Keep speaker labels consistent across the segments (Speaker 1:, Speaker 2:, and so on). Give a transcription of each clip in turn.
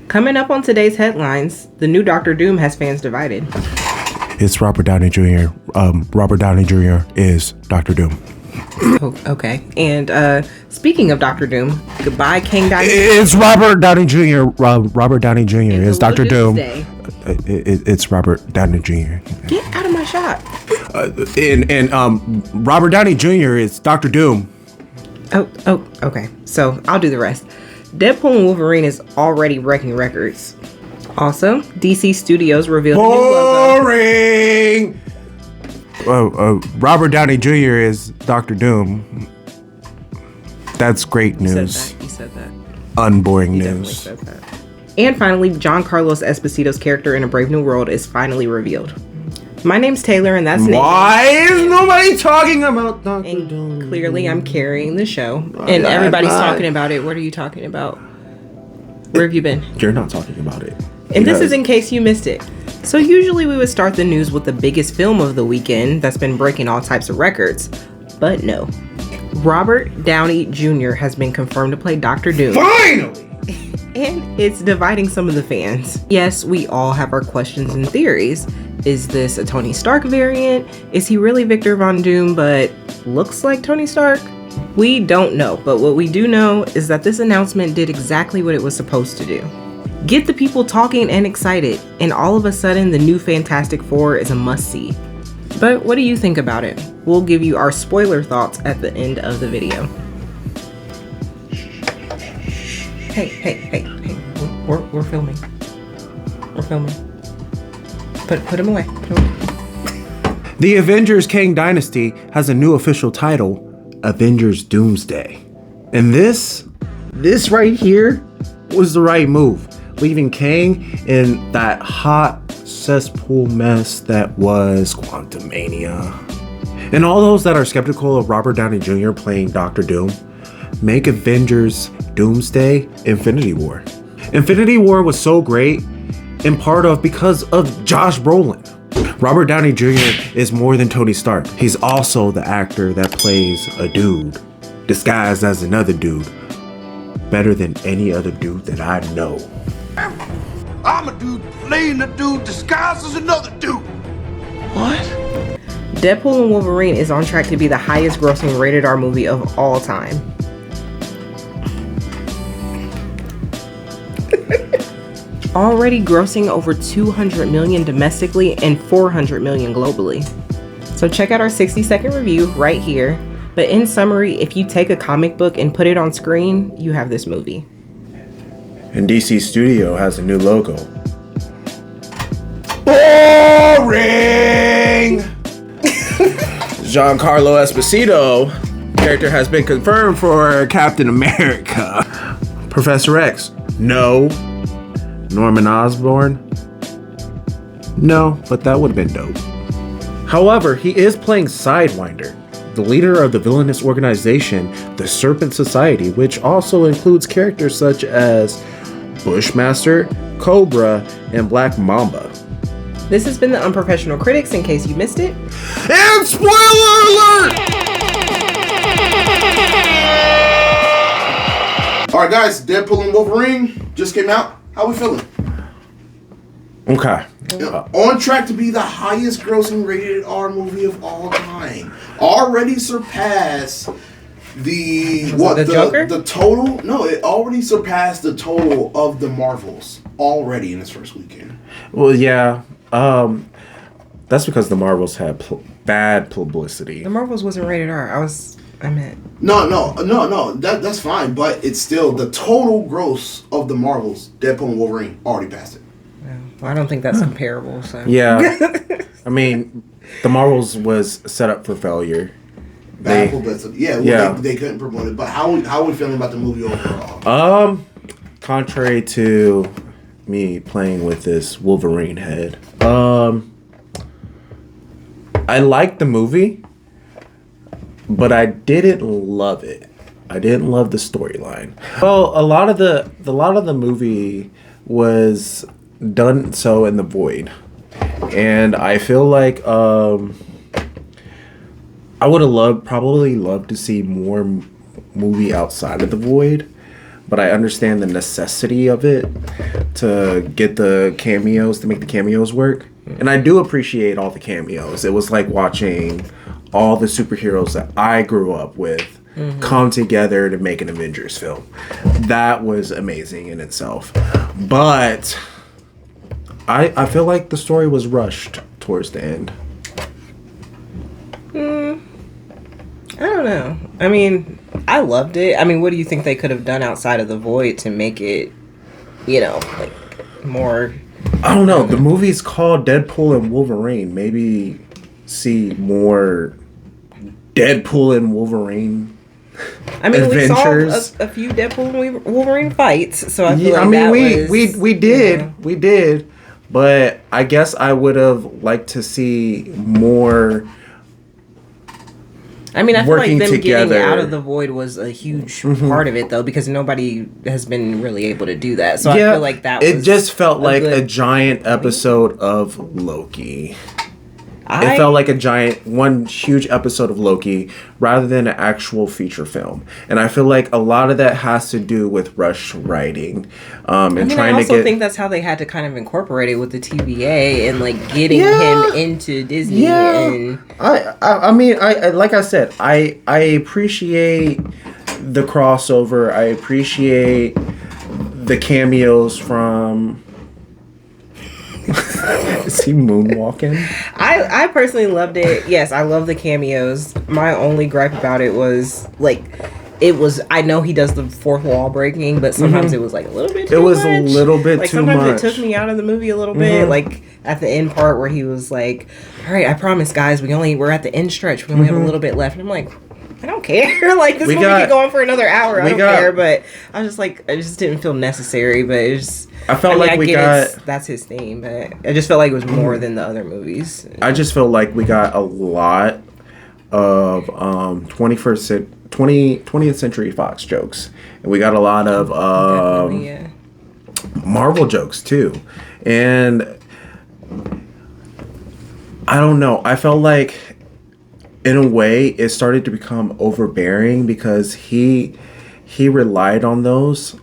Speaker 1: Coming up on today's headlines, the new Dr. Doom has fans divided.
Speaker 2: It's Robert Downey Jr. Robert Downey Jr. is Dr. Doom.
Speaker 1: Oh, okay. And speaking of Dr. Doom, goodbye, King Dynasty.
Speaker 2: It's Robert Downey Jr. Robert Downey Jr. is Dr. Doom. It's Robert Downey Jr.
Speaker 1: Get out of my shot.
Speaker 2: And Robert Downey Jr. is Dr. Doom.
Speaker 1: Oh, okay. So I'll do the rest. Deadpool and Wolverine is already wrecking records. Also, DC Studios revealed a new logo.
Speaker 2: Boring! Robert Downey Jr. is Dr. Doom. That's great news.
Speaker 1: He said that.
Speaker 2: Unboring news.
Speaker 1: Said that. And finally, Giancarlo Esposito's character in A Brave New World is finally revealed. My name's Taylor, and that's Nate.
Speaker 2: Why is nobody talking about Dr. Doom?
Speaker 1: Clearly, I'm carrying the show, and everybody's talking about it. What are you talking about? Where have you been?
Speaker 2: You're not talking about it.
Speaker 1: And this is in case you missed it. So usually we would start the news with the biggest film of the weekend that's been breaking all types of records. But no. Robert Downey Jr. has been confirmed to play Dr. Doom.
Speaker 2: Finally!
Speaker 1: And it's dividing some of the fans. Yes, we all have our questions and theories. Is this a Tony Stark variant? Is he really Victor Von Doom but looks like Tony Stark? We don't know, but what we do know is that this announcement did exactly what it was supposed to do. Get the people talking and excited, and all of a sudden the new Fantastic Four is a must-see. But what do you think about it? We'll give you our spoiler thoughts at the end of the video. Hey. We're filming. We're filming. Put him away.
Speaker 2: The Avengers Kang Dynasty has a new official title, Avengers Doomsday. And this right here was the right move, leaving Kang in that hot cesspool mess that was Quantumania. And all those that are skeptical of Robert Downey Jr. playing Dr. Doom, make Avengers Doomsday Infinity War. Infinity War was so great, in part of because of Josh Brolin. Robert Downey Jr. is more than Tony Stark. He's also the actor that plays a dude disguised as another dude, better than any other dude that I know.
Speaker 3: I'm a dude playing a dude disguised as another dude. What?
Speaker 1: Deadpool and Wolverine is on track to be the highest grossing rated R movie of all time. Already grossing over 200 million domestically and 400 million globally. So check out our 60-second review right here. But in summary, if you take a comic book and put it on screen, you have this movie.
Speaker 2: And DC Studio has a new logo. Boring! Giancarlo Esposito character has been confirmed for Captain America. Professor X, no. Norman Osborn, no, but that would have been dope. However, he is playing Sidewinder, the leader of the villainous organization, the Serpent Society, which also includes characters such as Bushmaster, Cobra, and Black Mamba.
Speaker 1: This has been the Unprofessional Critics, in case you missed it.
Speaker 2: And spoiler alert!
Speaker 3: Alright guys, Deadpool and Wolverine just came out. How we feeling?
Speaker 2: Okay.
Speaker 3: On track to be the highest grossing rated R movie of all time. Already surpassed the
Speaker 1: Joker?
Speaker 3: The total? No, it already surpassed the total of the Marvels already in its first weekend.
Speaker 2: Well, yeah. That's because the Marvels had bad publicity.
Speaker 1: The Marvels wasn't rated R. I meant.
Speaker 3: No. That's fine, but it's still the total gross of the Marvels. Deadpool and Wolverine already passed it.
Speaker 1: Well, I don't think that's comparable. So.
Speaker 2: Yeah. I mean, the Marvels was set up for failure.
Speaker 3: They couldn't promote it. But how are we feeling about the movie overall?
Speaker 2: Contrary to me playing with this Wolverine head, I liked the movie, but I didn't love it. I didn't love the storyline. Well, a lot of the movie was done so in the void, and I feel like I would have probably loved to see more movie outside of the void, but I understand the necessity of it to get the cameos, to make the cameos work. And I do appreciate all the cameos. It was like watching all the superheroes that I grew up with come together to make an Avengers film. That was amazing in itself. But I feel like the story was rushed towards the end.
Speaker 1: I don't know. I mean, I loved it. I mean, what do you think they could have done outside of the void to make it, you know, like more?
Speaker 2: I don't know. The movie's called Deadpool and Wolverine. Maybe see more Deadpool and Wolverine.
Speaker 1: I mean,
Speaker 2: adventures.
Speaker 1: we saw a few Deadpool and Wolverine fights, so I feel like
Speaker 2: we did, but I guess I would have liked to see more.
Speaker 1: I mean, I feel like them
Speaker 2: together.
Speaker 1: getting out of the void was a huge part of it, though, because nobody has been really able to do that. So I feel like that was
Speaker 2: it just felt like a giant episode of Loki. It felt like one huge episode of Loki rather than an actual feature film. And I feel like a lot of that has to do with rush writing. I also
Speaker 1: think that's how they had to kind of incorporate it with the TVA and like getting him into Disney.
Speaker 2: Yeah.
Speaker 1: And
Speaker 2: I mean, like I said, I appreciate the crossover. I appreciate the cameos from... Is he moonwalking?
Speaker 1: I personally loved it. Yes, I love the cameos. My only gripe about it was like I know he does the fourth wall breaking, but sometimes it was like a little bit too much.
Speaker 2: It was a little bit
Speaker 1: like,
Speaker 2: too
Speaker 1: sometimes
Speaker 2: much.
Speaker 1: It took me out of the movie a little bit. Like at the end part where he was like, all right, I promise guys, we're at the end stretch. We only have a little bit left. And I'm like, I don't care. Like this movie could go on for another hour. I don't care. But I was just like, I just didn't feel necessary. But it was.
Speaker 2: I felt like
Speaker 1: that's his theme, but I just felt like it was more than the other movies.
Speaker 2: I just felt like we got a lot of 20th Century Fox jokes, and we got a lot of Marvel jokes too. And I don't know. I felt like in a way it started to become overbearing because he relied on those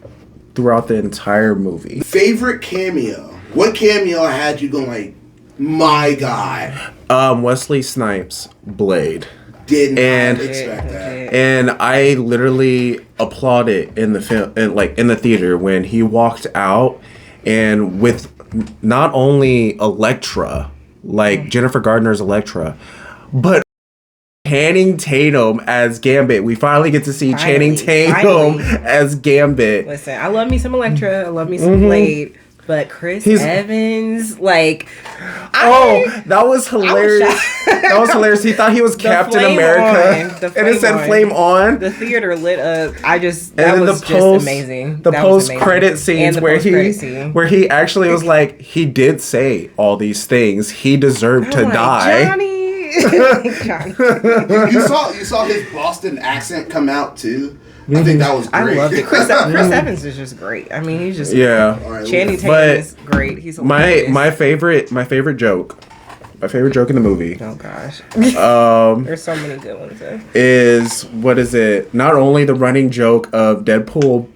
Speaker 2: throughout the entire movie.
Speaker 3: Favorite cameo? What cameo had you going like, my guy?
Speaker 2: Wesley Snipes, Blade.
Speaker 3: Did not expect that.
Speaker 2: And I literally applauded in the film, in the theater when he walked out, and with not only Elektra, like Jennifer Gardner's Elektra, but Channing Tatum as Gambit. We finally get to see Channing Tatum as Gambit.
Speaker 1: Listen, I love me some Elektra. I love me some Blade. But Chris Evans, like...
Speaker 2: that was hilarious. That was hilarious. He thought he was Captain America. And it said flame on.
Speaker 1: The theater lit up. That was just amazing.
Speaker 2: The post-credit scenes where he actually was like, he did say all these things. He deserved to die.
Speaker 1: Johnny.
Speaker 3: you saw his Boston accent come out too. I think that was great.
Speaker 1: I loved it. Chris Evans is just great. I mean, he's just Channing Tatum is great. He's hilarious.
Speaker 2: my favorite joke in the movie.
Speaker 1: Oh gosh. There's so many good ones.
Speaker 2: Is what is it? Not only the running joke of Deadpool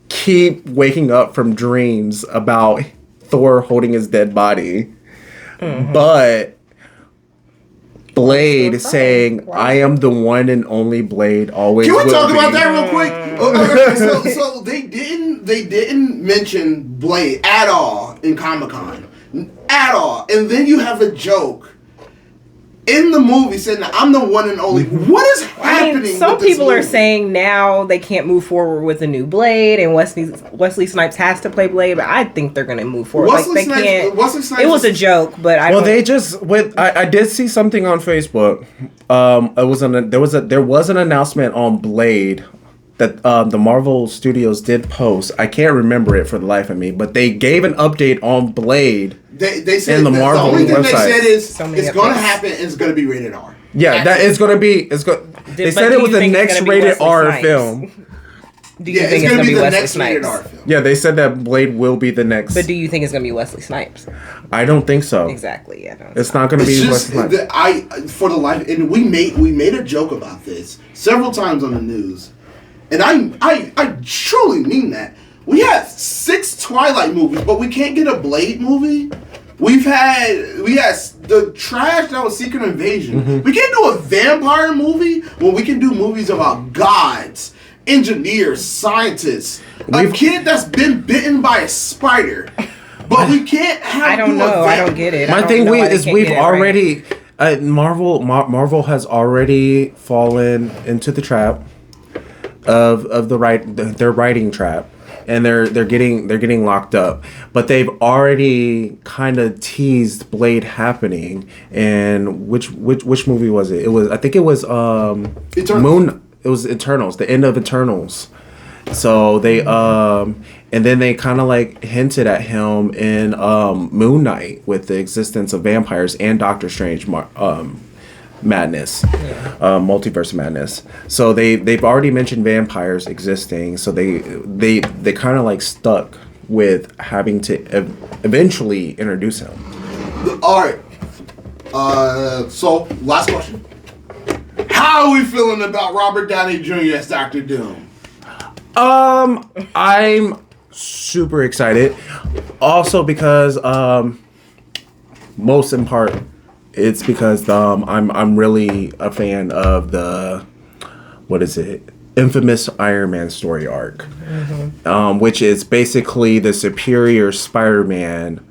Speaker 2: keep waking up from dreams about Thor holding his dead body, but Blade saying, "I am the one and only Blade." Always.
Speaker 3: Can we talk about that real quick? So they didn't mention Blade at all in Comic-Con, at all. And then you have a joke in the movie saying that I'm the one and only. What is happening?
Speaker 1: I mean, some people are saying now they can't move forward with a new Blade, and Wesley Snipes has to play Blade. But I think they're going to move forward.
Speaker 3: Wesley Snipes
Speaker 1: it was a joke, but I
Speaker 2: did see something on Facebook. There was an announcement on Blade that the Marvel Studios did post. I can't remember it for the life of me, but they gave an update on Blade.
Speaker 3: They said
Speaker 2: in the Marvel
Speaker 3: only thing
Speaker 2: website.
Speaker 3: they said is it's going to happen and it's going to be rated R.
Speaker 2: Yeah, that is going to be. They said it was the next rated R film.
Speaker 1: Do you think it's going to be Wesley Snipes?
Speaker 2: Yeah, they said that Blade will be the next.
Speaker 1: But do you think it's going to be Wesley Snipes?
Speaker 2: I don't think so.
Speaker 1: Exactly. Yeah. No,
Speaker 2: it's not going to be Wesley Snipes.
Speaker 3: For the life, and we made a joke about this several times on the news. and I truly mean that. We had 6 Twilight movies, but we can't get a Blade movie. We had the trash that was Secret Invasion.
Speaker 2: Mm-hmm.
Speaker 3: We can't do a vampire movie when we can do movies about gods, engineers, scientists, a kid that's been bitten by a spider. But we can't have.
Speaker 1: I don't know. I don't get it.
Speaker 2: My thing is we've already Marvel has already fallen into the trap of their writing trap. And they're getting locked up, but they've already kind of teased Blade happening. And which movie was it? I think it was Moon. It was Eternals, the end of Eternals. So they and then they kind of like hinted at him in Moon Knight with the existence of vampires and Doctor Strange madness, multiverse madness. So they've already mentioned vampires existing. So they kind of like stuck with having to eventually introduce him.
Speaker 3: All right. So last question. How are we feeling about Robert Downey Jr. as Dr. Doom?
Speaker 2: I'm super excited. Also because most in part, it's because I'm really a fan of the infamous Iron Man story arc, which is basically the superior Spider-Man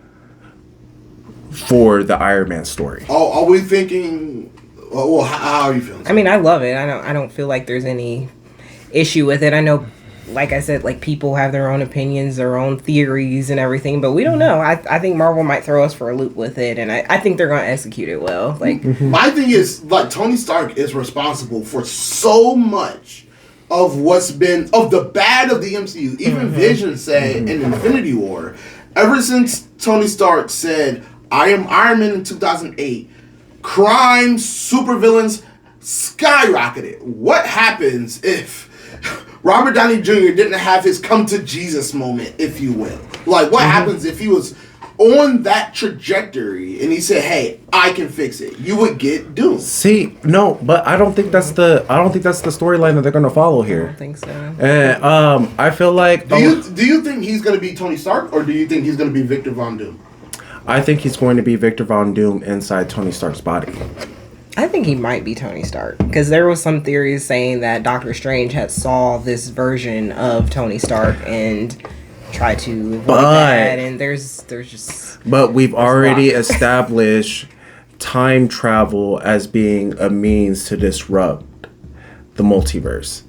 Speaker 2: for the Iron Man story.
Speaker 3: Oh, are we thinking? Well, how are you feeling?
Speaker 1: I mean, I love it. I don't feel like there's any issue with it. I know, like I said, like people have their own opinions, their own theories and everything, but we don't know. I think Marvel might throw us for a loop with it, and I think they're going to execute it well. Like
Speaker 3: my thing is, like, Tony Stark is responsible for so much of what's been of the bad of the MCU. Even Vision said in Infinity War, ever since Tony Stark said, "I am Iron Man" in 2008, crime, supervillains skyrocketed. What happens if Robert Downey Jr. didn't have his come to Jesus moment, if you will? Like, what happens if he was on that trajectory and he said, "Hey, I can fix it"? You would get Doom.
Speaker 2: See, no, but I don't think that's the storyline that they're gonna follow here.
Speaker 1: I don't think so.
Speaker 2: And I feel like
Speaker 3: Do you think he's gonna be Tony Stark, or do you think he's gonna be Victor Von Doom?
Speaker 2: I think he's going to be Victor Von Doom inside Tony Stark's body.
Speaker 1: I think he might be Tony Stark, because there was some theories saying that Doctor Strange had saw this version of Tony Stark and tried to avoid that, and there's just...
Speaker 2: But we've already established time travel as being a means to disrupt the multiverse.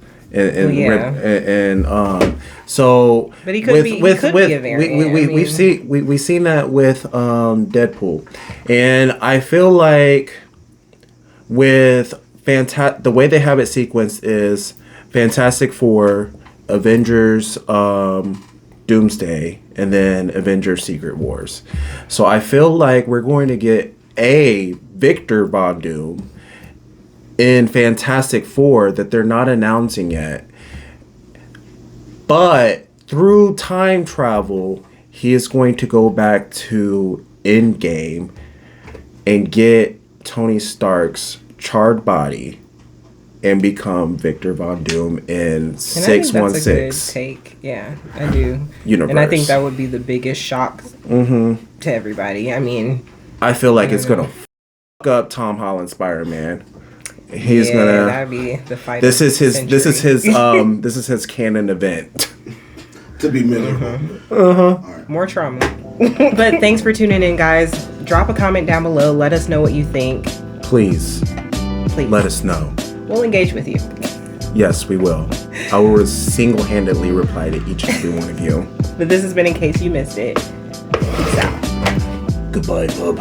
Speaker 2: So
Speaker 1: but he could be a variant.
Speaker 2: We've seen that with Deadpool, and I feel like with the way they have it sequenced is Fantastic Four, Avengers Doomsday, and then Avengers Secret Wars. So I feel like we're going to get a Victor Von Doom in Fantastic Four that they're not announcing yet. But through time travel, he is going to go back to Endgame and get Tony Stark's charred body and become Victor Von Doom in 616.
Speaker 1: That's a good take. Yeah, I do.
Speaker 2: Universe.
Speaker 1: And I think that would be the biggest shock to everybody. I mean,
Speaker 2: I feel like it's going to fuck up Tom Holland's Spider-Man. He's gonna.
Speaker 1: That'd be the fight.
Speaker 2: This is his canon event.
Speaker 3: To be miserable.
Speaker 1: Right. More trauma. But thanks for tuning in, guys. Drop a comment down below. Let us know what you think.
Speaker 2: Please. Let us know.
Speaker 1: We'll engage with you.
Speaker 2: Yes, we will. I will single-handedly reply to each and every one of you.
Speaker 1: But this has been In Case You Missed It. Peace out.
Speaker 2: Goodbye, bub.